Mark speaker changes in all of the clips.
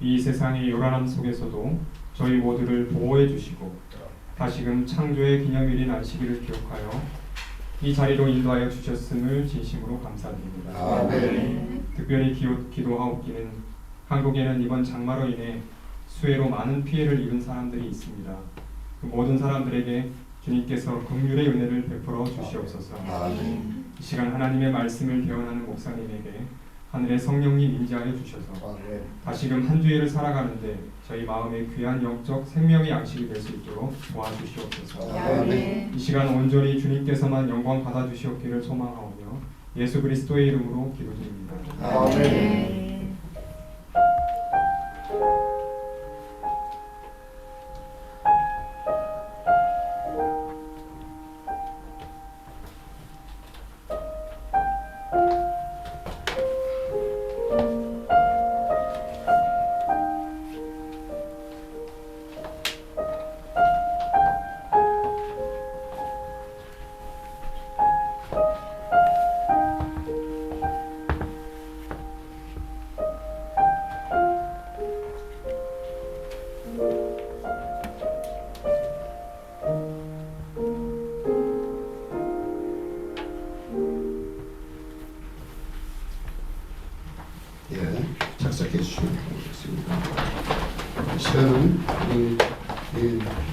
Speaker 1: 이 세상의 요란함 속에서도 저희 모두를 보호해 주시고 다시금 창조의 기념일인 안식일을 기억하여 이 자리로 인도하여 주셨음을 진심으로 감사드립니다.
Speaker 2: 아멘.
Speaker 1: 특별히 기도하옵기는 한국에는 이번 장마로 인해 수해로 많은 피해를 입은 사람들이 있습니다. 그 모든 사람들에게 주님께서 긍휼의 은혜를 베풀어 주시옵소서.
Speaker 2: 아멘.
Speaker 1: 이 시간 하나님의 말씀을 대언하는 목사님에게 하늘의 성령님 임재하여 주셔서
Speaker 2: 아멘.
Speaker 1: 다시금 한 주일을 살아가는데 저희 마음의 귀한 영적 생명의 양식이 될 수 있도록 도와주시옵소서.
Speaker 2: 아멘.
Speaker 1: 이 시간 온전히 주님께서만 영광 받아주시옵기를 소망하오며 예수 그리스도의 이름으로 기도드립니다.
Speaker 2: 아멘. 작성해 주시면 되겠습니다. 시간은 이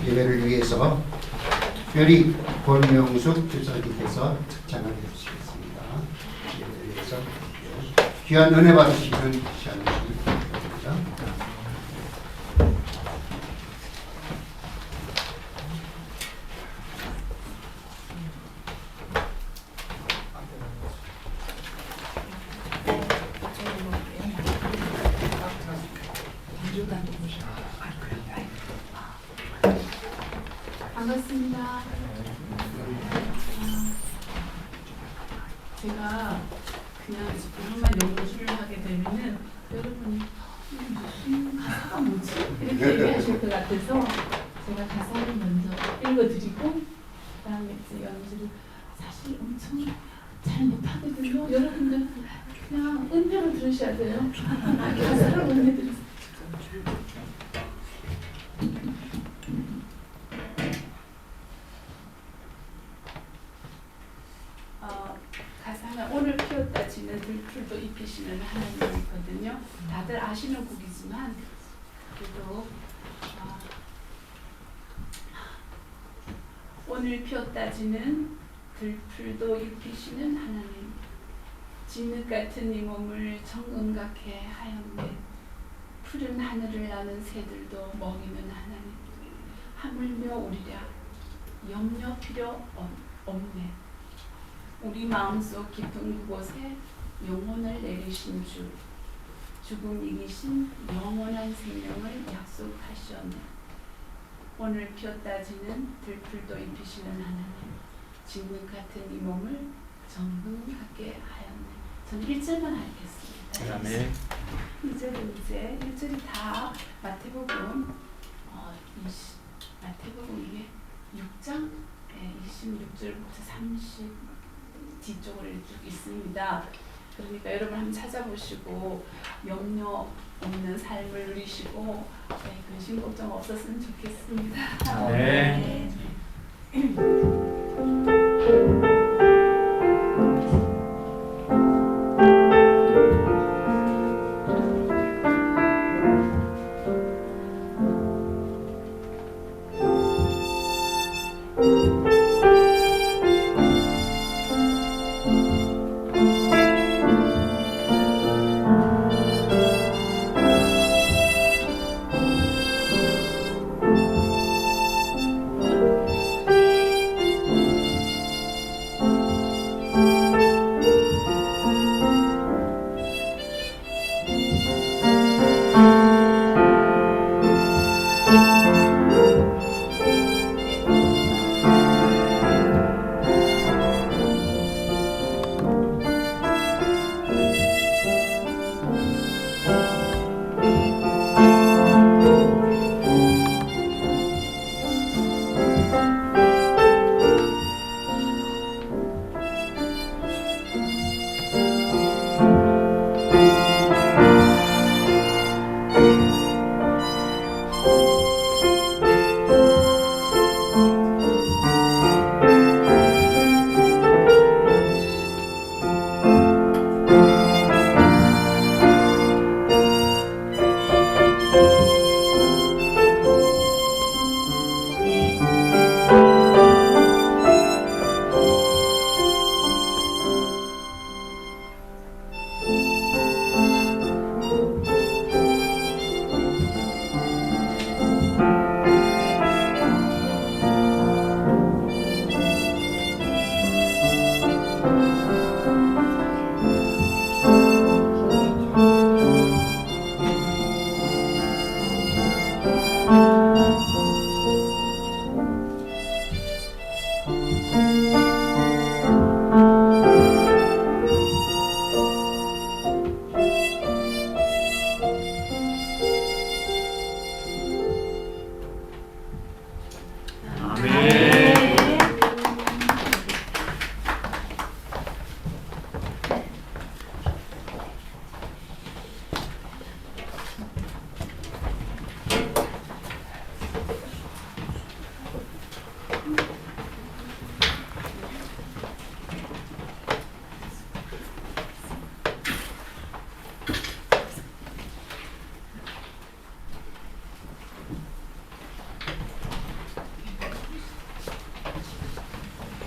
Speaker 2: 예배를 위해서 특별히 권명숙 교사님께서 특장을 해주시겠습니다. 예배를 위해서 귀한 은혜 받으시는 시간을 드립니다.
Speaker 3: 반갑습니다. 제가 그냥 조금만 연주를 하게 되면은 여러분이 무슨 가사가 뭐지? 이렇게 얘기하실 것 같아서 제가 가사를 먼저 읽어드리고 그다음에 이제 연주를 사실 엄청 잘 못하거든요. 여러분들 그냥 은혜로 들으셔야 돼요. 가사를 은혜 들으세요. 가사는 오늘 피었다 지는 들풀도 입히시는 하나님이거든요. 다들 아시는 곡이지만 그래도 오늘 피었다 지는 들풀도 입히시는 하나님, 진흙 같은 이 몸을 정금같게 하였네. 푸른 하늘을 나는 새들도 먹이는 하나님, 하물며 우리랴 염려 필요 없네. 우리 마음속 깊은 그곳에 영혼을 내리신 주, 죽음 이기신 영원한 생명을 약속하시었네. 오늘 피었다지는 들풀도 입히시는 하나님, 진흙 같은 이 몸을 정금같게 하였네. 저는 1절만 하겠습니다.
Speaker 1: 아멘.
Speaker 3: 2절은 이제 1절이 다 마태복음 마태복음 이게 6장 26절부터 30 뒤쪽으로 쭉 있습니다. 그러니까 여러분 한번 찾아보시고 염려 없는 삶을 누리시고 근심 걱정 없었으면 좋겠습니다.
Speaker 1: 네.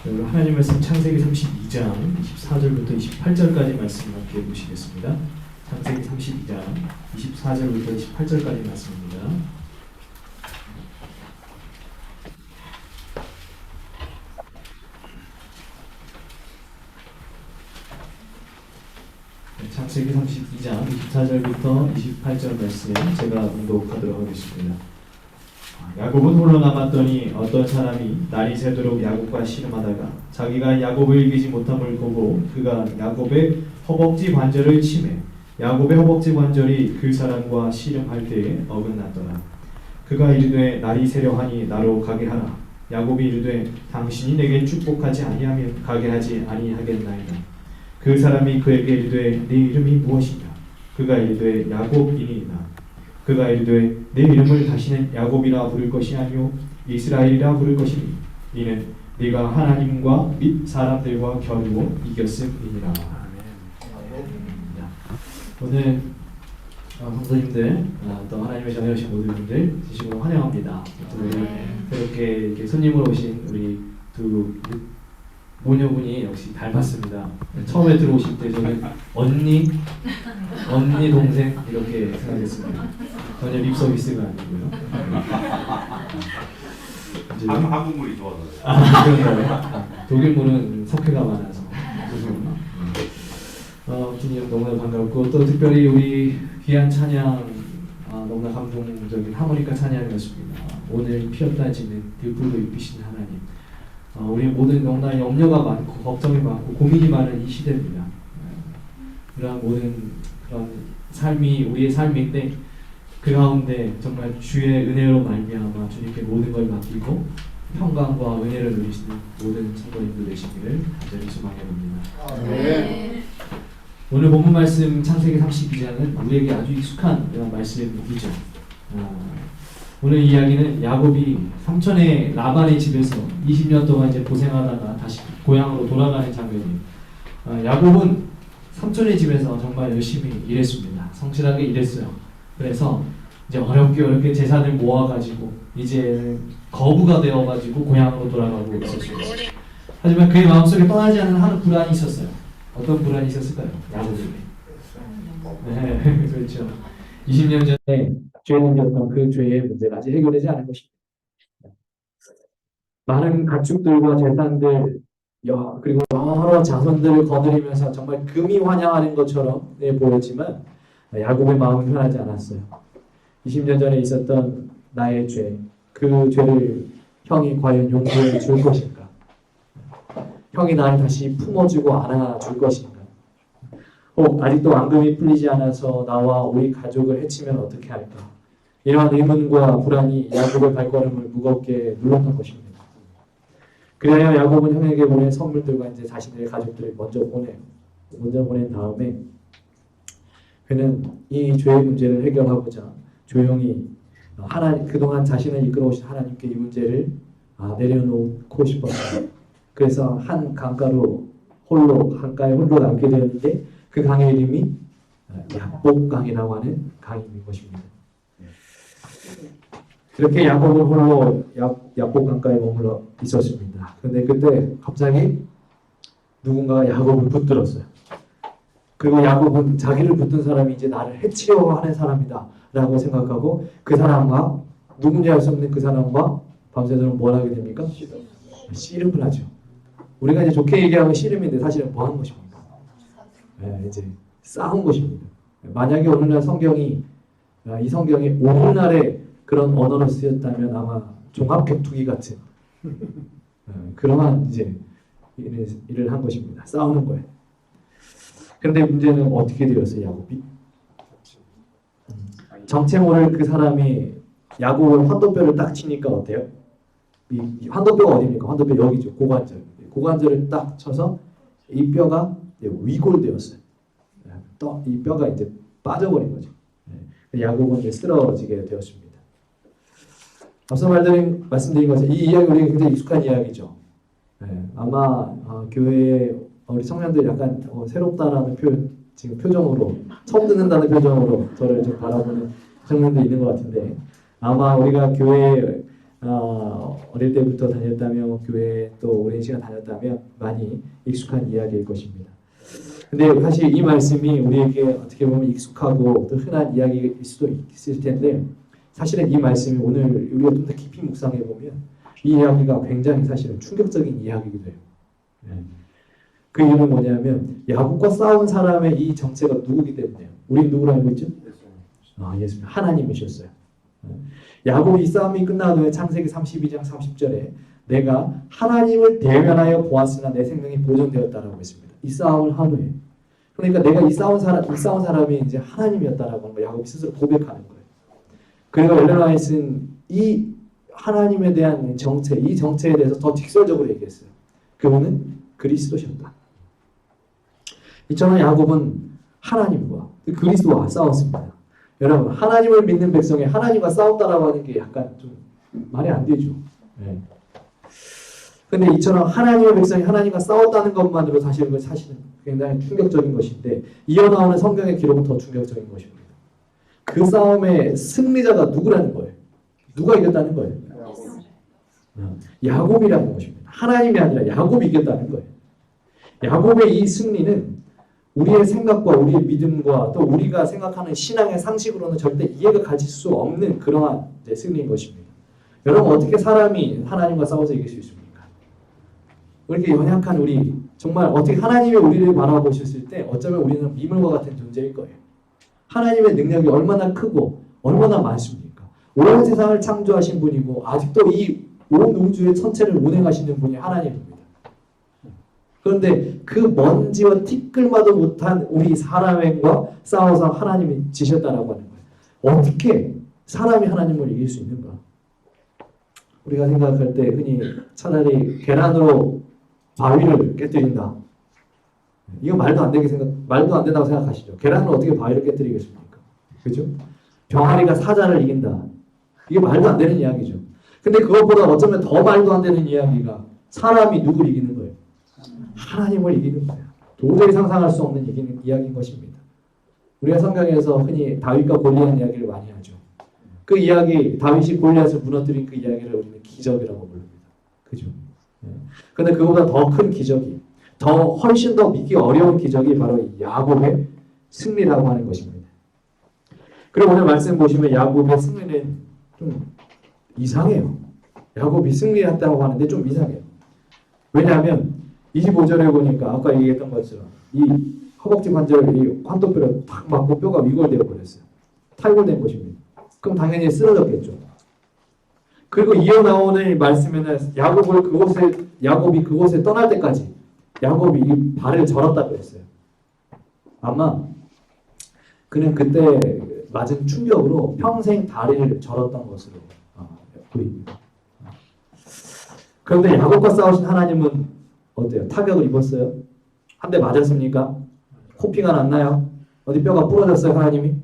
Speaker 4: 오늘 하나님 말씀 창세기 32장 24절부터 28절까지 말씀 함께 보시겠습니다. 창세기 32장 24절부터 28절까지 말씀입니다. 창세기 32장 24절부터 28절 말씀 제가 봉독하도록 하겠습니다. 야곱은 홀로 남았더니 어떤 사람이 날이 새도록 야곱과 씨름하다가 자기가 야곱을 이기지 못함을 보고 그가 야곱의 허벅지 관절을 치매 야곱의 허벅지 관절이 그 사람과 씨름할 때에 어긋났더라. 그가 이르되 날이 새려하니 나로 가게 하라. 야곱이 이르되 당신이 내게 축복하지 아니하면 가게 하지 아니하겠나이다. 그 사람이 그에게 이르되 네 이름이 무엇이냐? 그가 이르되 야곱이니이다. 그가 이르되 내 이름을 다시는 야곱이라 부를 것이 아니요 이스라엘이라 부를 것이니 이는 네가 하나님과 및 사람들과 겨루어 이겼음이니라. 오늘 성도님들 또 하나님의 자녀 오신 모든 분들 진심으로 환영합니다. 또 우리 이렇게 손님으로 오신 우리 두 모녀분이 역시 닮았습니다. 처음에 들어오실 때 저는 언니 동생 이렇게 생각했습니다. 전혀 립 서비스가 아니고요.
Speaker 5: 한국물이 좋아서.
Speaker 4: 그런가요? 독일물은 석회가 많아서. 아무튼 너무나 반갑고 또 특별히 우리 귀한 찬양 너무나 감동적인 하모니카 찬양이었습니다. 오늘 피었다 지는 들불도 입히신 하나님. 우리 모든 너무나 염려가 많고 걱정이 많고 고민이 많은 이 시대입니다. 그런 모든 그런 삶이 우리의 삶인데 그 가운데 정말 주의 은혜로 말미암아 주님께 모든 걸 맡기고 평강과 은혜를 누리시는 모든 성도님들 되시기를 간절히 소망해 봅니다.
Speaker 2: 네.
Speaker 4: 오늘 본문 말씀 창세기 32장은 우리에게 아주 익숙한 이런 말씀이죠. 오늘 이야기는 야곱이 삼촌의 라반의 집에서 20년 동안 이제 고생하다가 다시 고향으로 돌아가는 장면이에요. 야곱은 삼촌의 집에서 정말 열심히 일했습니다. 성실하게 일했어요. 그래서 이제 어렵게 재산을 모아가지고 이제 거부가 되어가지고 고향으로 돌아가고 있었어요. 하지만 그의 마음속에 떠나지 않는 한 불안이 있었어요. 어떤 불안이 있었을까요? 야곱에게. 네, 그렇죠. 20년 전에 죄는 졌던 그 죄의 문제가 아직 해결되지 않은 것입니다. 많은 가축들과 재산들 그리고 여러 자손들을 거느리면서 정말 금이 환영하는 것처럼 보였지만 야곱의 마음은 편하지 않았어요. 20년 전에 있었던 나의 죄, 그 죄를 형이 과연 용서해 줄 것인가? 형이 나를 다시 품어주고 안아줄 것인가? 아직도 앙금이 풀리지 않아서 나와 우리 가족을 해치면 어떻게 할까? 이러한 의문과 불안이 야곱의 발걸음을 무겁게 눌렀던 것입니다. 그래야 야곱은 형에게 보낸 선물들과 이제 자신의 가족들을 먼저 보낸 다음에 그는 이 죄의 문제를 해결하고자 조용히 그동안 자신을 이끌어오신 하나님께 이 문제를 내려놓고 싶었어요. 그래서 한 강가에 홀로 남게 되었는데 그 강의 이름이 야복강이라고 하는 강인 것입니다. 그렇게 야곱은 홀로 야복강가에 머물러 있었습니다. 그런데 그때 갑자기 누군가가 야곱을 붙들었어요. 그리고 야곱은 자기를 붙든 사람이 이제 나를 해치려고 하는 사람이다 라고 생각하고 그 사람과 누군지 알 수 없는 그 사람과 밤새도록 뭘 하게 됩니까? 씨름을 하죠. 우리가 이제 좋게 얘기하면 씨름인데 사실은 뭐 하는 것입니까? 이제 싸운 것입니다. 만약에 오늘날 이 성경이 오늘날의 그런 언어로 쓰였다면 아마 종합격투기 같은 그러한 이제 일을 한 것입니다. 싸우는 거예요. 그런데 문제는 어떻게 되었어요, 야곱이? 정체 모를 그 사람이 야곱을 환도뼈를 딱 치니까 어때요? 이 환도뼈가 어디입니까? 환도뼈 여기죠. 고관절. 고관절을 딱 쳐서 이 뼈가 위골되었어요. 또 이 뼈가 이제 빠져버린 거죠. 야곱은 이제 쓰러지게 되었습니다. 앞서 말씀드린 것처럼 이 이야기 우리가 굉장히 익숙한 이야기죠. 아마 교회에 우리 청년들 약간 새롭다라는 지금 표정으로 처음 듣는다는 표정으로 저를 좀 바라보는 청년도 있는 것 같은데 아마 우리가 교회에 어릴 때부터 다녔다면 교회에 또 오랜 시간 다녔다면 많이 익숙한 이야기일 것입니다. 근데 사실 이 말씀이 우리에게 어떻게 보면 익숙하고 또 흔한 이야기일 수도 있을 텐데 사실은 이 말씀이 오늘 우리가 좀 더 깊이 묵상해 보면 이 이야기가 굉장히 사실은 충격적인 이야기이기도 해요. 그 이유는 뭐냐면 야곱과 싸운 사람의 이 정체가 누구기 때문에요. 우리 누구로 알고 있죠? 예수님. 하나님이셨어요. 야곱이 이 싸움이 끝난 후에 창세기 32장 30절에 내가 하나님을 대면하여 보았으나 내 생명이 보존되었다라고 했습니다. 이 싸움을 한 후에. 그러니까 내가 이 싸운 사람이 이제 하나님이었다라고 하는 거 야곱이 스스로 고백하는 거예요. 그리고 엘렌 화이트는 이 하나님에 대한 정체, 이 정체에 대해서 더 직설적으로 얘기했어요. 그분은 그리스도셨다. 이처럼 야곱은 하나님과 그리스도와 싸웠습니다. 여러분, 하나님을 믿는 백성이 하나님과 싸웠다라고 하는 게 약간 좀 말이 안 되죠. 근데 이처럼 하나님의 백성이 하나님과 싸웠다는 것만으로 사실은 굉장히 충격적인 것인데 이어나오는 성경의 기록은 더 충격적인 것입니다. 그 싸움의 승리자가 누구라는 거예요? 누가 이겼다는 거예요? 야곱이라는 것입니다. 하나님이 아니라 야곱이 이겼다는 거예요. 야곱의 이 승리는 우리의 생각과 우리의 믿음과 또 우리가 생각하는 신앙의 상식으로는 절대 이해가 가질 수 없는 그러한 승리인 것입니다. 여러분 어떻게 사람이 하나님과 싸워서 이길 수 있습니까? 이렇게 연약한 우리 정말 어떻게 하나님이 우리를 바라보셨을 때 어쩌면 우리는 미물과 같은 존재일 거예요. 하나님의 능력이 얼마나 크고 얼마나 많습니까? 온 세상을 창조하신 분이고 아직도 이 온 우주의 천체를 운행하시는 분이 하나님입니다. 그런데 그 먼지와 티끌마도 못한 우리 사람과 싸워서 하나님이 지셨다라고 하는 거예요. 어떻게 사람이 하나님을 이길 수 있는가? 우리가 생각할 때 흔히 차라리 계란으로 바위를 깨뜨린다. 이거 말도 안 된다고 생각하시죠? 계란으로 어떻게 바위를 깨뜨리겠습니까? 그죠? 병아리가 사자를 이긴다. 이게 말도 안 되는 이야기죠. 근데 그것보다 어쩌면 더 말도 안 되는 이야기가 사람이 누굴 이기는 거예요? 하나님을 이기는 거예요. 도저히 상상할 수 없는 이야기인 것입니다. 우리가 성경에서 흔히 다윗과 골리앗 이야기를 많이 하죠. 그 이야기, 다윗이 골리앗을 무너뜨린 그 이야기를 우리는 기적이라고 부릅니다. 그죠? 근데 그보다 더 큰 기적이, 훨씬 더 믿기 어려운 기적이 바로 이 야곱의 승리라고 하는 것입니다. 그리고 오늘 말씀 보시면 야곱의 승리는 좀 이상해요. 야곱이 승리했다고 하는데 좀 이상해요. 왜냐하면 25절에 보니까 아까 얘기했던 것처럼 이 허벅지 관절, 이 환도뼈를 탁 맞고 뼈가 위골되어 버렸어요. 탈골된 것입니다. 그럼 당연히 쓰러졌겠죠. 그리고 이어나오는 말씀에는 야곱이 그곳에 떠날 때까지 야곱이 이 발을 절었다고 했어요. 아마 그는 그때 맞은 충격으로 평생 다리를 절었던 것으로 보입니다. 그런데 야곱과 싸우신 하나님은 어때요? 타격을 입었어요? 한 대 맞았습니까? 코피가 났나요? 어디 뼈가 부러졌어요? 하나님이?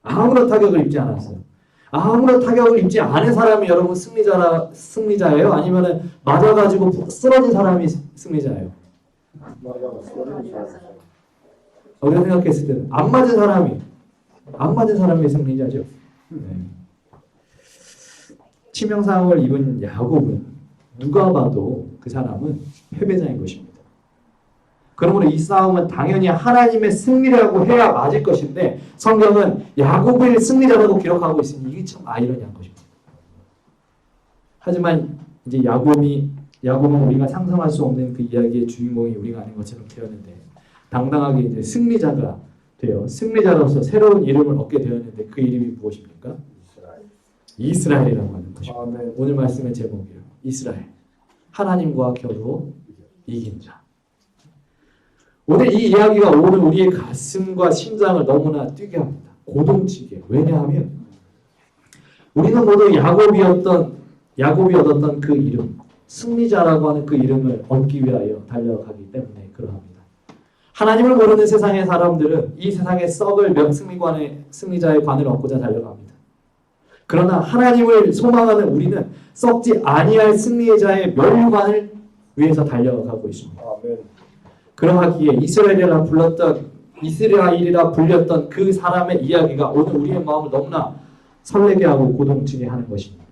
Speaker 4: 아무런 타격을 입지 않았어요. 아무런 타격을 입지 않은 사람이 여러분 승리자예요? 아니면 맞아가지고 쓰러진 사람이 승리자예요? 우리가 생각했을 때는 안 맞은 사람이 승리자죠. 치명상을 입은 야곱은 누가 봐도 그 사람은 패배자인 것입니다. 그러므로 이 싸움은 당연히 하나님의 승리라고 해야 맞을 것인데 성경은 야곱을 승리자라고 기록하고 있으니 이게 참 아이러니한 것입니다. 하지만 이제 야곱은 우리가 상상할 수 없는 그 이야기의 주인공이 우리가 아는 것처럼 되었는데 당당하게 이제 승리자가 되어 승리자로서 새로운 이름을 얻게 되었는데 그 이름이 무엇입니까? 이스라엘이라고 하는 것입니다. 오늘 말씀의 제목이에요. 이스라엘. 하나님과 겨루 이긴 자. 오늘 이 이야기가 오늘 우리의 가슴과 심장을 너무나 뛰게 합니다. 고동치게. 왜냐하면 우리는 모두 야곱이 얻었던 그 이름, 승리자라고 하는 그 이름을 얻기 위하여 달려가기 때문에 그러합니다. 하나님을 모르는 세상의 사람들은 이 세상의 썩을 승리자의 관을 얻고자 달려갑니다. 그러나 하나님을 소망하는 우리는 썩지 아니할 승리자의 멸류관을 위해서 달려가고 있습니다. 그러하기에 이스라엘이라 불렸던 그 사람의 이야기가 오늘 우리의 마음을 너무나 설레게 하고 고동치게 하는 것입니다.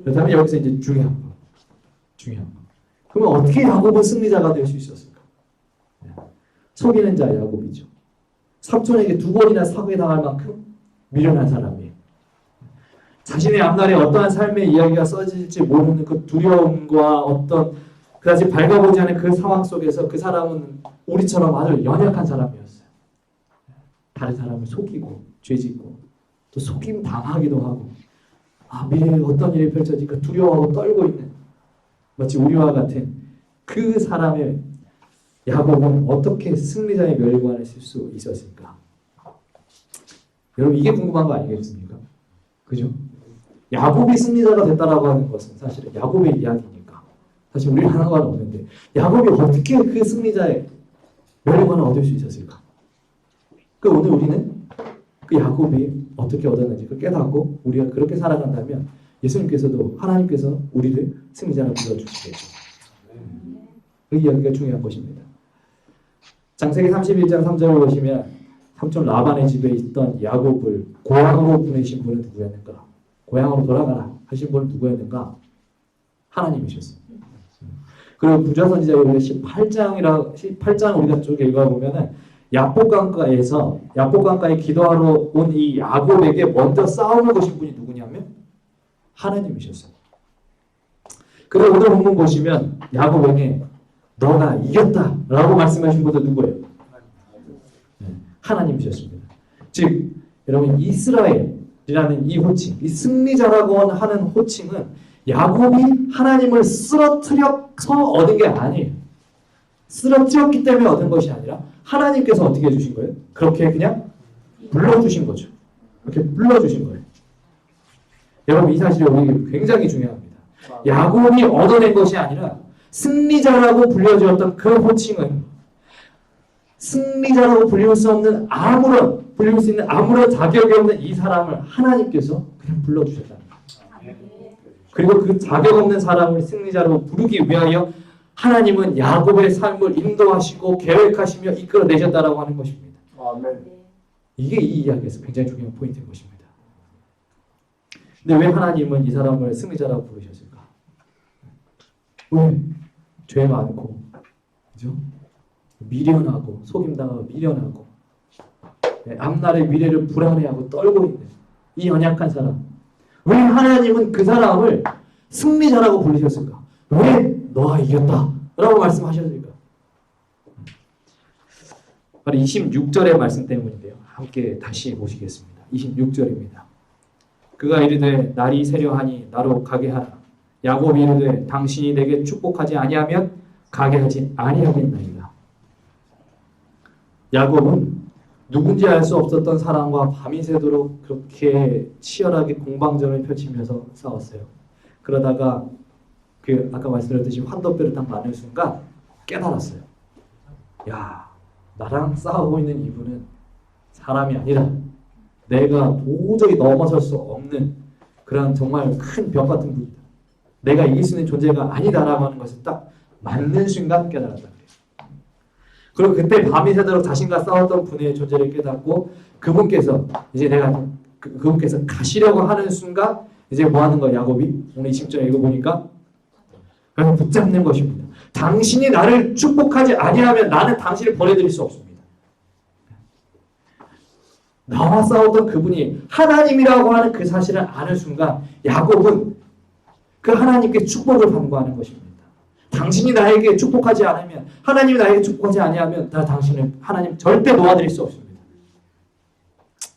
Speaker 4: 그렇다면 여기서 이제 중요한 거. 그러면 어떻게 야곱은 승리자가 될 수 있었을까? 속이는 자 야곱이죠. 삼촌에게 2번이나 사기당할 만큼 미련한 사람이에요. 자신의 앞날에 어떠한 삶의 이야기가 써질지 모르는 그 두려움과 어떤 그다지 밝아보지 않은 그 상황 속에서 그 사람은 우리처럼 아주 연약한 사람이었어요. 다른 사람을 속이고 죄짓고 또 속임 당하기도 하고 미래에 어떤 일이 펼쳐질까 두려워하고 떨고 있는 마치 우리와 같은 그 사람의 야곱은 어떻게 승리자의 멸관을 쓸 수 있었을까? 여러분 이게 궁금한 거 아니겠습니까? 그죠? 야곱이 승리자가 됐다라고 하는 것은 사실은 야곱의 이야기니까 사실 우리는 하나가 없는데 야곱이 어떻게 그 승리자의 멸관을 얻을 수 있었을까? 오늘 우리는 그 야곱이 어떻게 얻었는지 그걸 깨닫고 우리가 그렇게 살아간다면 예수님께서도 하나님께서 우리를 승리자로 불러주시겠죠. 그 이야기가 중요한 것입니다. 창세기 31장 3절을 보시면 삼촌 라반의 집에 있던 야곱을 고향으로 보내신 분은 누구였는가? 고향으로 돌아가라 하신 분은 누구였는가? 하나님이셨어요. 그리고 부자선지자 18장 우리가 쭉 읽어보면은 야복강가에 기도하러 온 이 야곱에게 먼저 싸움을 거신 분이 누구냐면 하나님이셨어요. 그리고 오늘 본문 보시면 야곱에게 너가 이겼다 라고 말씀하신 분도 누구예요? 하나님이셨습니다. 즉 여러분 이스라엘이라는 이 호칭, 이 승리자라고 하는 호칭은 야곱이 하나님을 쓰러뜨려서 얻은 게 아니에요. 쓰러뜨렸기 때문에 얻은 것이 아니라 하나님께서 어떻게 해주신 거예요? 그렇게 그냥 불러주신 거죠. 그렇게 불러주신 거예요. 여러분 이 사실이 우리에게 굉장히 중요합니다. 야곱이 얻어낸 것이 아니라 승리자라고 불려주었던 그 호칭은 승리자라고 불릴 수 있는 아무런 자격이 없는 이 사람을 하나님께서 그냥 불러주셨다는 거예요. 그리고 그 자격 없는 사람을 승리자로 부르기 위하여 하나님은 야곱의 삶을 인도하시고 계획하시며 이끌어내셨다라고 하는 것입니다. 이게 이 이야기에서 굉장히 중요한 포인트인 것입니다. 근데 왜 하나님은 이 사람을 승리자라고 부르셨을까? 왜? 죄 많고, 그죠? 미련하고, 속임당하고 미련하고, 앞날의 미래를 불안해하고 떨고 있는 이 연약한 사람. 왜 하나님은 그 사람을 승리자라고 부르셨을까? 왜 너가 이겼다 라고 말씀하셨을까? 바로 26절의 말씀 때문인데요. 함께 다시 보시겠습니다. 26절입니다. 그가 이르되 날이 새려하니 나로 가게 하라. 야곱이 이르되 당신이 내게 축복하지 아니하면 가게 하지 아니하겠나이다. 야곱은 누군지 알 수 없었던 사람과 밤이 새도록 그렇게 치열하게 공방전을 펼치면서 싸웠어요. 그러다가 아까 말씀드렸듯이 환도뼈를 딱 맞는 순간 깨달았어요. 야, 나랑 싸우고 있는 이분은 사람이 아니라 내가 도저히 넘어설 수 없는 그런 정말 큰 벽 같은 분이다. 내가 이길 수 있는 존재가 아니다라고 하는 것을 딱 맞는 순간 깨달았다. 그리고 그때 밤이 새도록 자신과 싸웠던 분의 존재를 깨닫고 그분께서 이제 그분께서 가시려고 하는 순간 이제 뭐 하는 거야 야곱이? 오늘 20절 읽어보니까 그래서 붙잡는 것입니다. 당신이 나를 축복하지 아니하면 나는 당신을 보내드릴 수 없습니다. 나와 싸웠던 그분이 하나님이라고 하는 그 사실을 아는 순간 야곱은 그 하나님께 축복을 간구하는 것입니다. 당신이 나에게 축복하지 않으면 하나님이 나에게 축복하지 아니하면 나 당신을 하나님 절대 놓아드릴 수 없습니다.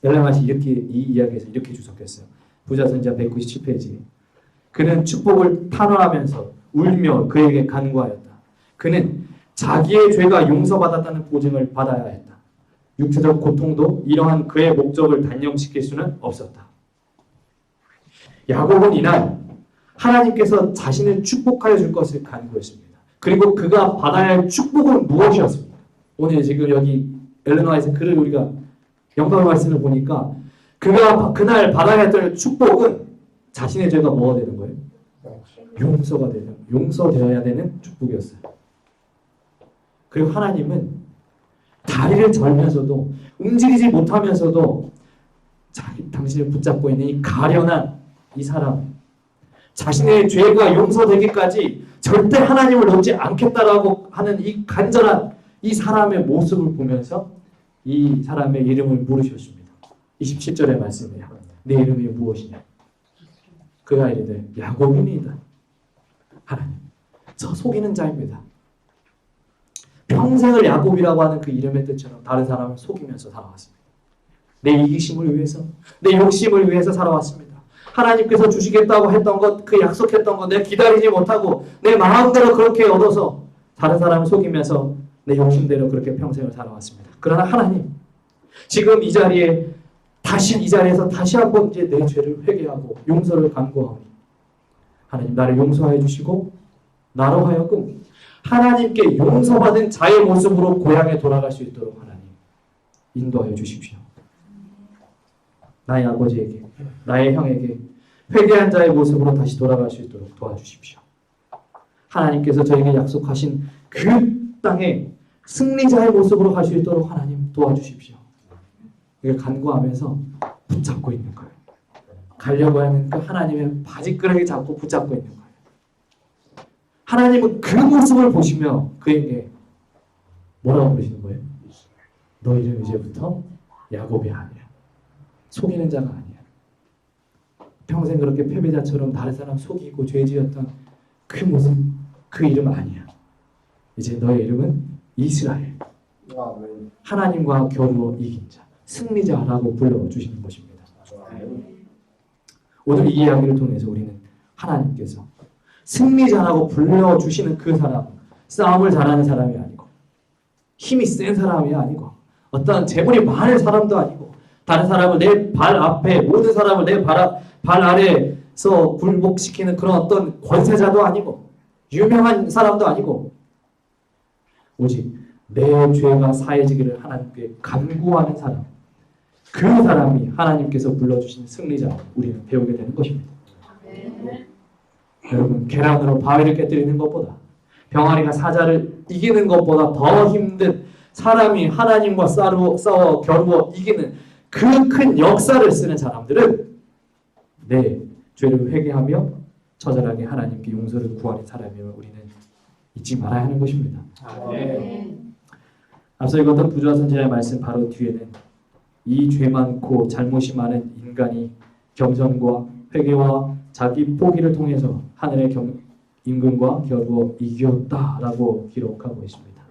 Speaker 4: 엘레맛이 이 이야기에서 이렇게 주석했어요. 부자선지자 197페이지. 그는 축복을 탄원하면서 울며 그에게 간구하였다. 그는 자기의 죄가 용서받았다는 보증을 받아야 했다. 육체적 고통도 이러한 그의 목적을 단념시킬 수는 없었다. 야곱은 이날 하나님께서 자신을 축복하여 줄 것을 간구했습니다. 그리고 그가 받아야 할 축복은 무엇이었습니까? 오늘 지금 여기 엘레나에서 글을 우리가 영광의 말씀을 보니까 그가 그날 받아야 했던 축복은 자신의 죄가 뭐가 되는 거예요? 용서되어야 되는 축복이었어요. 그리고 하나님은 다리를 절면서도 움직이지 못하면서도 당신을 붙잡고 있는 이 가련한 이 사람 자신의 죄가 용서되기까지 절대 하나님을 놓지 않겠다라고 하는 이 간절한 이 사람의 모습을 보면서 이 사람의 이름을 물으셨습니다. 27절의 말씀이에요. 내 이름이 무엇이냐? 그가 이르되 야곱이니이다. 하나님, 저 속이는 자입니다. 평생을 야곱이라고 하는 그 이름의 뜻처럼 다른 사람을 속이면서 살아왔습니다. 내 이기심을 위해서, 내 욕심을 위해서 살아왔습니다. 하나님께서 주시겠다고 했던 것, 그 약속했던 것, 내가 기다리지 못하고 내 마음대로 그렇게 얻어서 다른 사람을 속이면서 내 욕심대로 그렇게 평생을 살아왔습니다. 그러나 하나님, 지금 이 자리에 이 자리에서 다시 한번 이제 내 죄를 회개하고 용서를 간구하오니 하나님 나를 용서해 주시고 나로 하여금 하나님께 용서받은 자의 모습으로 고향에 돌아갈 수 있도록 하나님 인도하여 주십시오. 나의 아버지에게, 나의 형에게 회개한 자의 모습으로 다시 돌아갈 수 있도록 도와주십시오. 하나님께서 저에게 약속하신 그 땅에 승리자의 모습으로 갈 수 있도록 하나님 도와주십시오. 이걸 간구하면서 붙잡고 있는 거예요. 가려고 하는 그 하나님의 바지끄레기 잡고 붙잡고 있는 거예요. 하나님은 그 모습을 보시며 그에게 뭐라고 부르시는 거예요? 너 이름 이제부터 야곱이 아니야. 속이는 자가 아니야. 평생 그렇게 패배자처럼 다른 사람 속이고 죄지었던 그 모습, 그 이름 아니야. 이제 너의 이름은 이스라엘. 하나님과 겨루어 이긴 자, 승리자라고 불러주시는 것입니다. 오늘 이 이야기를 통해서 우리는 하나님께서 승리자라고 불러주시는 그 사람, 싸움을 잘하는 사람이 아니고 힘이 센 사람이 아니고 어떤 재물이 많은 사람도 아니고 다른 사람을 내 발 앞에, 모든 사람을 내 발 아래에서 굴복시키는 그런 어떤 권세자도 아니고 유명한 사람도 아니고 오직 내 죄가 사해지기를 하나님께 간구하는 사람, 그 사람이 하나님께서 불러주신 승리자 우리는 배우게 되는 것입니다. 여러분, 계란으로 바위를 깨뜨리는 것보다 병아리가 사자를 이기는 것보다 더 힘든 사람이 하나님과 싸워 겨루어 이기는 그 큰 역사를 쓰는 사람들은 내 죄를 회개하며 처절하게 하나님께 용서를 구하는 사람임을 우리는 잊지 말아야 하는 것입니다. 앞서 읽었던 부조한 선지자의 말씀 바로 뒤에는 이 죄 많고 잘못이 많은 인간이 겸손과 회개와 자기 포기를 통해서 하늘의 임금과 겨루어 이겼다라고 기록하고 있습니다.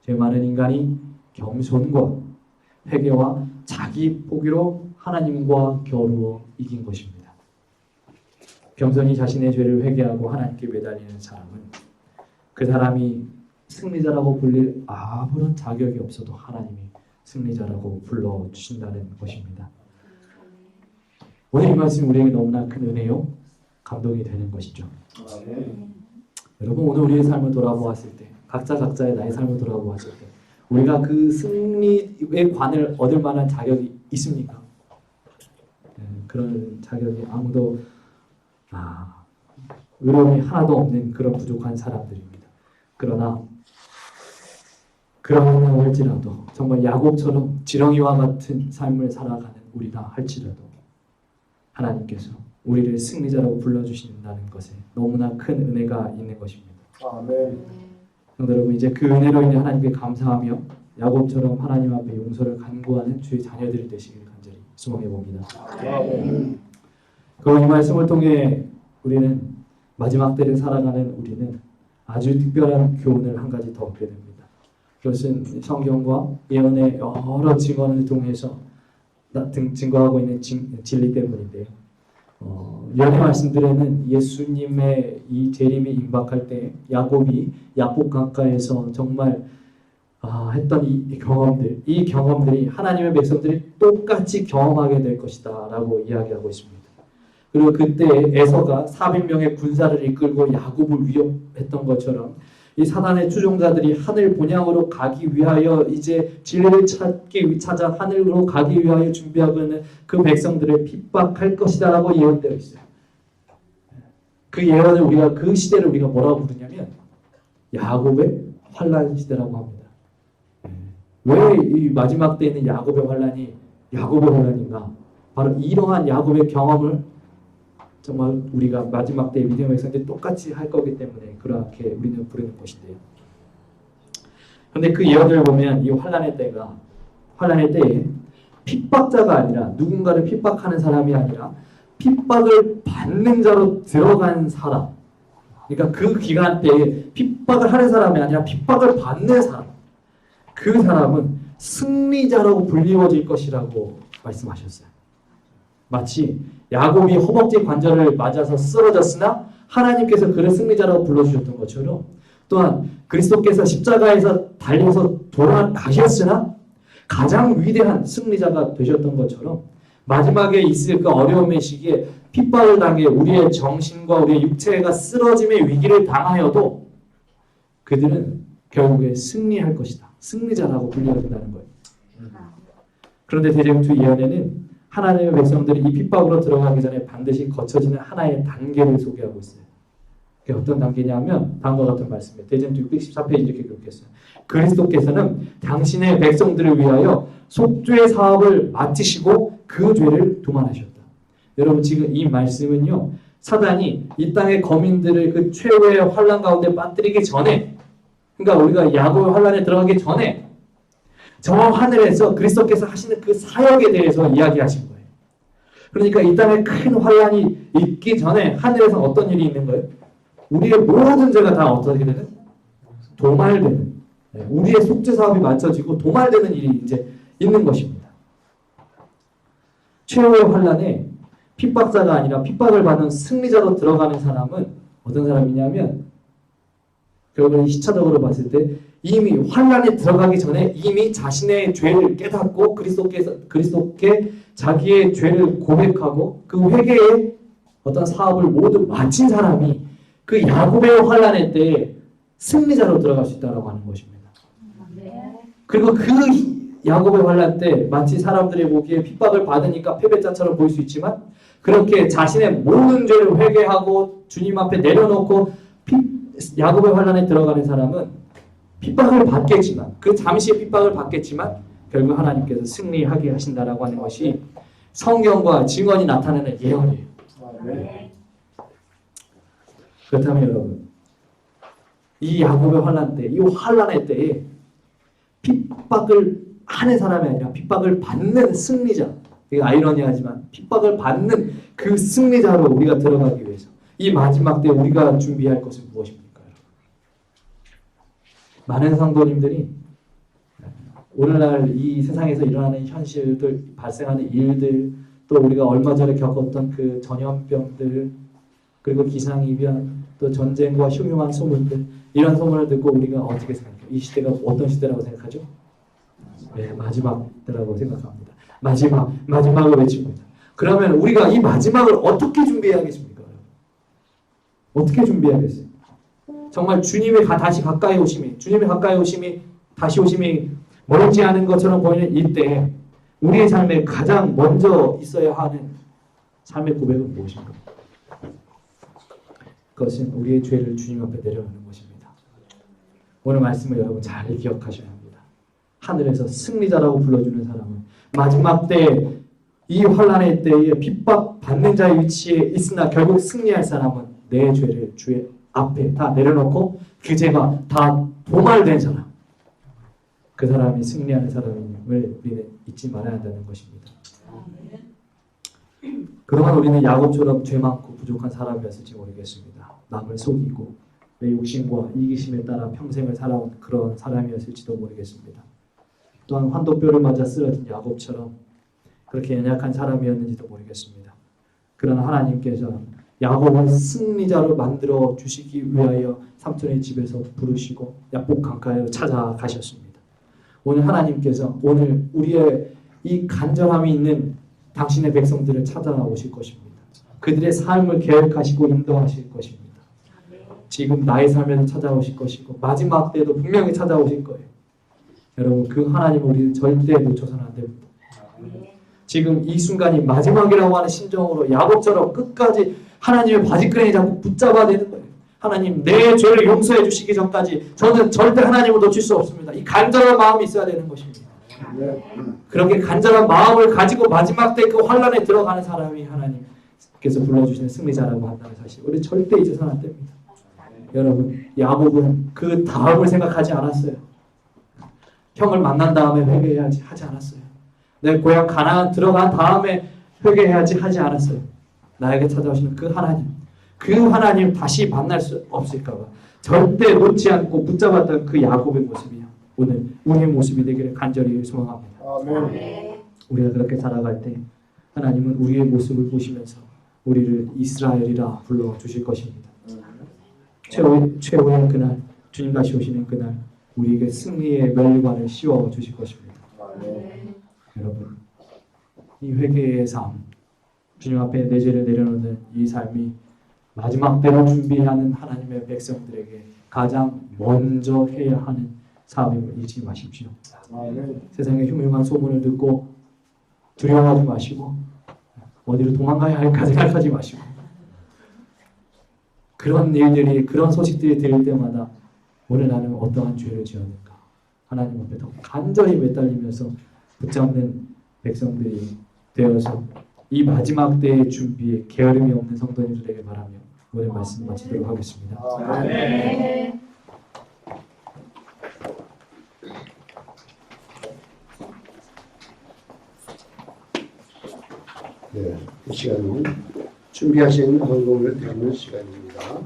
Speaker 4: 죄 많은 인간이 겸손과 회개와 자기 포기로 하나님과 겨루어 이긴 것입니다. 겸손히 자신의 죄를 회개하고 하나님께 매달리는 사람은 그 사람이 승리자라고 불릴 아무런 자격이 없어도 하나님이 승리자라고 불러주신다는 것입니다. 오늘 이 말씀이 우리에게 너무나 큰 은혜요, 감동이 되는 것이죠. 여러분, 오늘 우리의 삶을 돌아보았을 때, 각자의 나의 삶을 돌아보았을 때 우리가 그 승리의 관을 얻을 만한 자격이 있습니까? 그런 자격이 아무도 의로움이 하나도 없는 그런 부족한 사람들입니다. 그러나 그러나 할지라도 정말 야곱처럼 지렁이와 같은 삶을 살아가는 우리다 할지라도 하나님께서 우리를 승리자라고 불러주신다는 것에 너무나 큰 은혜가 있는 것입니다. 성도 여러분, 이제 그 은혜로 인해 하나님께 감사하며 야곱처럼 하나님 앞에 용서를 간구하는 주의 자녀들이 되시길 간절히 소망해 봅니다. 그리고 이 말씀을 통해 우리는 마지막 때를 살아가는 우리는 아주 특별한 교훈을 한 가지 더 얻게 됩니다. 그것은 성경과 예언의 여러 증언을 통해서 증거하고 있는 진리 때문인데요. 예언의 말씀들에는 예수님의 이 재림이 임박할 때 야곱이 야복 강가에서 정말 했던 이 경험들이 하나님의 백성들이 똑같이 경험하게 될 것이다 라고 이야기하고 있습니다. 그리고 그때 에서가 400명의 군사를 이끌고 야곱을 위협했던 것처럼 이 사단의 추종자들이 하늘 본향으로 가기 위하여 이제 진리를 찾아 하늘로 가기 위하여 준비하고 있는 그 백성들을 핍박할 것이다라고 예언되어 있어요. 그 예언을 우리가 그 시대를 우리가 뭐라고 부르냐면 야곱의 환란 시대라고 합니다. 왜 이 마지막 때에 있는 야곱의 환란이 야곱의 환란인가? 바로 이러한 야곱의 경험을 정말 우리가 마지막 때 믿음의 백성들이 똑같이 할 거기 때문에 그렇게 우리는 부르는 것인데요. 그런데 그 예언을 보면 이 환란의 때에 핍박자가 아니라 누군가를 핍박하는 사람이 아니라 핍박을 받는 자로 들어간 사람. 그러니까 그 기간 때에 핍박을 하는 사람이 아니라 핍박을 받는 사람. 그 사람은 승리자라고 불리워질 것이라고 말씀하셨어요. 마치 야곱이 허벅지 관절을 맞아서 쓰러졌으나 하나님께서 그를 승리자라고 불러주셨던 것처럼 또한 그리스도께서 십자가에서 달려서 돌아가셨으나 가장 위대한 승리자가 되셨던 것처럼 마지막에 있을 그 어려움의 시기에 핍박을 당해 우리의 정신과 우리의 육체가 쓰러짐의 위기를 당하여도 그들은 결국에 승리할 것이다. 승리자라고 불려진다는 거예요. 그런데 대쟁투 예언에는 하나님의 백성들이 이 핍박으로 들어가기 전에 반드시 거쳐지는 하나의 단계를 소개하고 있어요. 그게 어떤 단계냐면 다음과 같은 말씀이에요. 대쟁투 614페이지 이렇게 기록했어요. 그리스도께서는 당신의 백성들을 위하여 속죄의 사업을 마치시고 그 죄를 도말하셨다. 여러분 지금 이 말씀은요. 사단이 이 땅의 거민들을 그 최후의 환란 가운데 빠뜨리기 전에 그러니까 우리가 야곱의 환란에 들어가기 전에 저 하늘에서 그리스도께서 하시는 그 사역에 대해서 이야기하신 거예요. 그러니까 이 땅에 큰 환란이 있기 전에 하늘에서 어떤 일이 있는 거예요? 우리의 모든 죄가 다 어떻게 되는? 도말되는. 우리의 속죄 사업이 맞춰지고 도말되는 일이 이제 있는 것입니다. 최후의 환란에 핍박자가 아니라 핍박을 받는 승리자로 들어가는 사람은 어떤 사람이냐면 결국은 시차적으로 봤을 때 이미 환란에 들어가기 전에 이미 자신의 죄를 깨닫고 그리스도께 자기의 죄를 고백하고 그 회개의 어떤 사업을 모두 마친 사람이 그 야곱의 환란의 때에 승리자로 들어갈 수 있다고 하는 것입니다. 그리고 그 야곱의 환란 때 마치 사람들이 보기에 핍박을 받으니까 패배자처럼 보일 수 있지만 그렇게 자신의 모든 죄를 회개하고 주님 앞에 내려놓고 야곱의 환란에 들어가는 사람은 핍박을 받겠지만 그 잠시의 핍박을 받겠지만 결국 하나님께서 승리하게 하신다라고 하는 것이 성경과 증언이 나타내는 예언이에요. 그렇다면 여러분 이 야곱의 환란 때, 이 환란의 때에 핍박을 하는 사람이 아니라 핍박을 받는 승리자, 이게 아이러니하지만 핍박을 받는 그 승리자로 우리가 들어가기 위해서 이 마지막 때 우리가 준비할 것은 무엇입니까? 많은 성도님들이 오늘날 이 세상에서 일어나는 현실들, 발생하는 일들, 또 우리가 얼마 전에 겪었던 그 전염병들, 그리고 기상이변, 또 전쟁과 흉흉한 소문들, 이런 소문을 듣고 우리가 어떻게 생각해요? 이 시대가 어떤 시대라고 생각하죠? 네, 마지막 때라고 생각합니다. 마지막을 외칩니다. 그러면 우리가 이 마지막을 어떻게 준비해야겠습니까? 어떻게 준비해야겠어요? 정말 주님의 다시 가까이 오심이, 주님의 가까이 오심이, 다시 오심이 멀지 않은 것처럼 보이는 이때 우리의 삶에 가장 먼저 있어야 하는 삶의 고백은 무엇인가? 그것은 우리의 죄를 주님 앞에 내려놓는 것입니다. 오늘 말씀을 여러분 잘 기억하셔야 합니다. 하늘에서 승리자라고 불러주는 사람은 마지막 때 이 환란의 때에 핍박받는 자의 위치에 있으나 결국 승리할 사람은 내 죄를 주의 앞에 다 내려놓고 그 죄가 다 도말된 사람, 그 사람이 승리하는 사람임을 우리는 잊지 말아야 한다는 것입니다. 그동안 우리는 야곱처럼 죄 많고 부족한 사람이었을지 모르겠습니다. 남을 속이고 내 욕심과 이기심에 따라 평생을 살아온 그런 사람이었을지도 모르겠습니다. 또한 환도뼈를 맞아 쓰러진 야곱처럼 그렇게 연약한 사람이었는지도 모르겠습니다. 그러나 하나님께서 야곱을 승리자로 만들어 주시기 위하여 삼촌의 집에서 부르시고 야복 강가로 찾아가셨습니다. 오늘 하나님께서 오늘 우리의 이 간절함이 있는 당신의 백성들을 찾아오실 것입니다. 그들의 삶을 계획하시고 인도하실 것입니다. 지금 나의 삶에도 찾아오실 것이고 마지막 때에도 분명히 찾아오실 거예요. 여러분 그 하나님을 우리는 절대 놓쳐서는 안 됩니다. 지금 이 순간이 마지막이라고 하는 심정으로 야곱처럼 끝까지 하나님의 바지끈에 자꾸 붙잡아야 되는 거예요. 하나님 내 죄를 용서해 주시기 전까지 저는 절대 하나님을 놓칠 수 없습니다. 이 간절한 마음이 있어야 되는 것입니다. 그렇게 간절한 마음을 가지고 마지막 때 그 환란에 들어가는 사람이 하나님 께서 불러주시는 승리자라고 한다는 사실 우리 절대 잊어서는 안 됩니다. 여러분 야곱은 그 다음을 생각하지 않았어요. 형을 만난 다음에 회개해야지 하지 않았어요. 내 고향 가나안 들어간 다음에 회개해야지 하지 않았어요. 나에게 찾아오시는 그 하나님 다시 만날 수 없을까 봐 절대 놓지 않고 붙잡았던 그 야곱의 모습이요. 오늘 우리의 모습이 되기를 간절히 소망합니다. 우리가 그렇게 살아갈 때 하나님은 우리의 모습을 보시면서 우리를 이스라엘이라 불러주실 것입니다. 최후의 그날 주님 다시 오시는 그날 우리에게 승리의 멸관을 씌워주실 것입니다. 여러분 이 회개의 삶 주님 앞에 내 죄를 내려놓는 이 삶이 마지막 때로 준비하는 하나님의 백성들에게 가장 먼저 해야 하는 사업임을 잊지 마십시오. 세상의 흉흉한 소문을 듣고 두려워하지 마시고 어디로 도망가야 할까 생각하지 마시고 그런 일들이 그런 소식들이 들릴 때마다 오늘 나는 어떠한 죄를 지었는가 하나님 앞에 더 간절히 매달리면서 붙잡는 백성들이 되어서 이 마지막 때의 준비에 게으름이 없는 성도님들 되길 바라며 오늘 말씀 마치도록 하겠습니다.
Speaker 3: 네.
Speaker 2: 네, 이 시간은 준비하신 헌금을 드리는 시간입니다.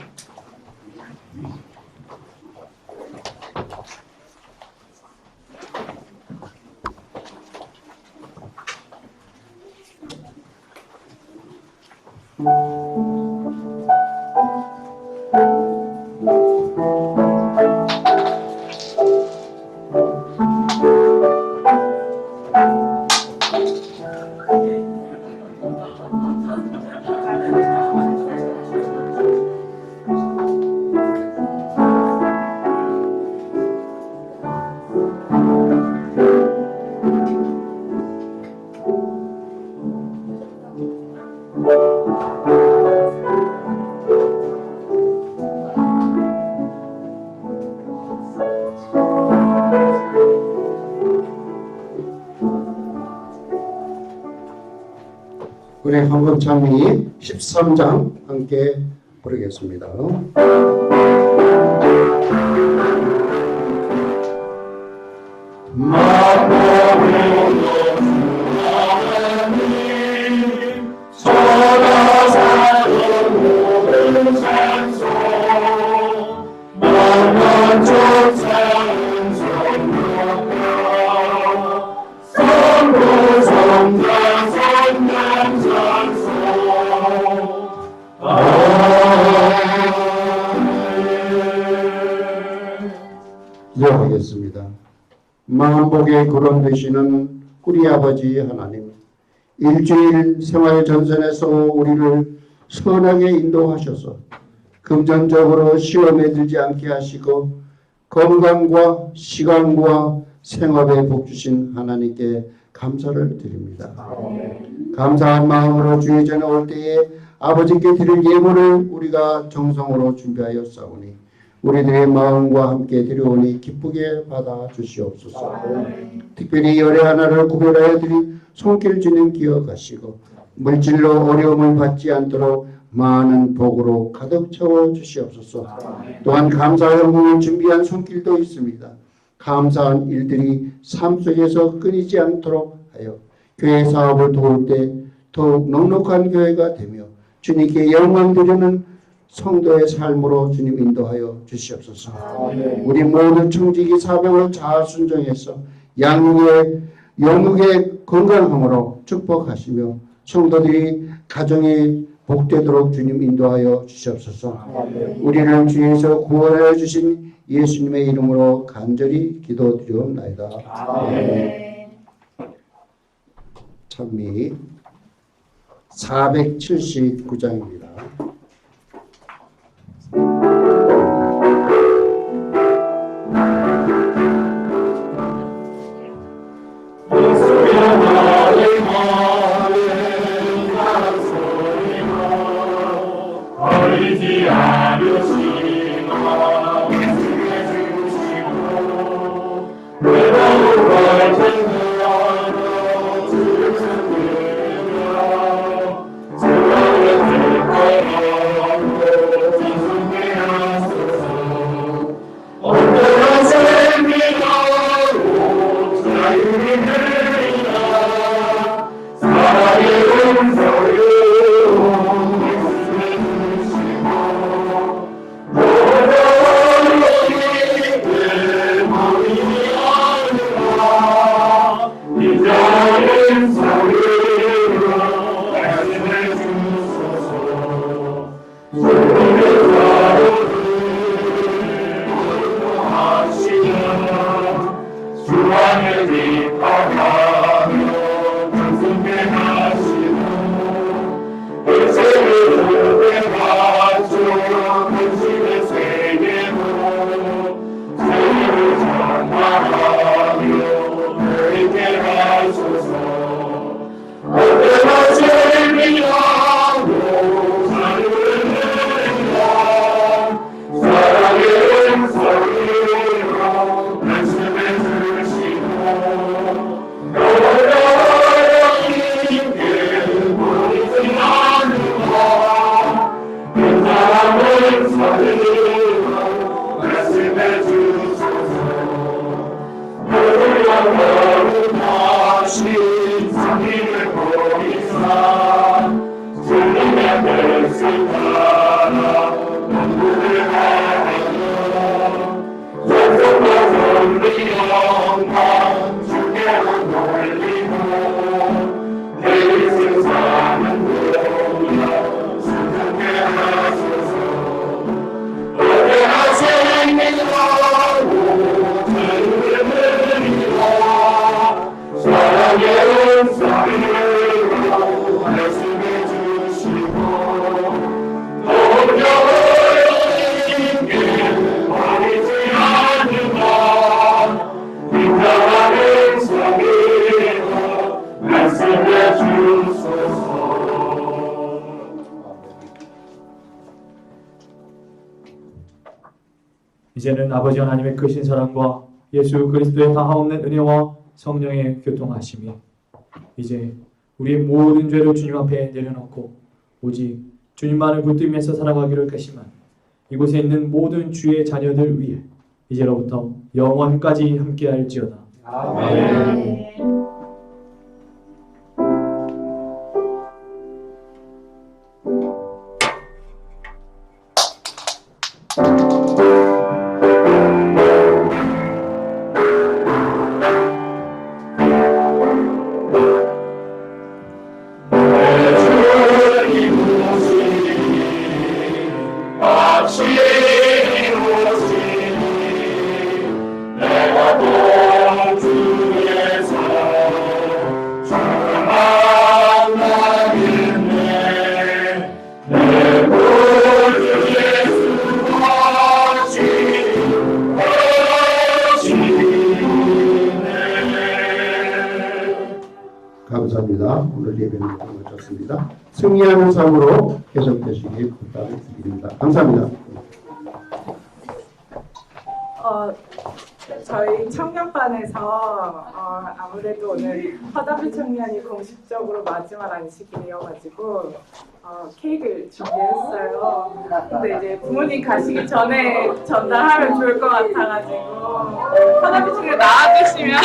Speaker 2: 우리 헌금 찬미 13장 함께 부르겠습니다. 기도하겠습니다. 만복의 근원 되시는 우리 아버지 하나님, 일주일 생활 전선에서 우리를 선하게 인도하셔서 금전적으로 시험에 들지 않게 하시고 건강과 시간과 생업에 복 주신 하나님께 감사를 드립니다. 감사한 마음으로 주의 전에 올 때에 아버지께 드릴 예물을 우리가 정성으로 준비하여 싸우니 우리들의 마음과 함께 드려오니 기쁘게 받아 주시옵소서. 특별히 열애 하나를 구별하여 드린 손길 주님 기억하시고 물질로 어려움을 받지 않도록 많은 복으로 가득 채워 주시옵소서. 또한 감사 헌금을 준비한 손길도 있습니다. 감사한 일들이 삶 속에서 끊이지 않도록 하여 교회 사업을 도울 때 더욱 넉넉한 교회가 되며 주님께 영광 드리는 성도의 삶으로 주님 인도하여 주시옵소서. 우리 모든 청지기 사명을 잘 순종해서 영육의 건강함으로 축복하시며 성도들이 가정이 복되도록 주님 인도하여 주시옵소서. 우리를 주에서 구원하여 주신 예수님의 이름으로 간절히 기도드리옵나이다. 찬미 479장입니다.
Speaker 6: 주
Speaker 4: 이제는 아버지 하나님의 크신 사랑과 예수 그리스도의 다하옵는 은혜와 성령의 교통하심이 이제 우리의 모든 죄를 주님 앞에 내려놓고 오직 주님만을 붙들면서 살아가기를 결심한 이곳에 있는 모든 주의 자녀들 위해 이제로부터 영원까지 함께할지어다.
Speaker 2: 아멘. 감사합니다. 오늘 예배는 마쳤습니다. 승리하는 삶으로 계속되시기 부탁드립니다. 감사합니다.
Speaker 6: 저희 청년반에서 아무래도 오늘 허담비 청년이 공식적으로 마지막 안식일이어가지고 케이크를 준비했어요. 근데 이제 부모님 가시기 전에 전달하면 좋을 것 같아가지고 허담비 청년 나와주시면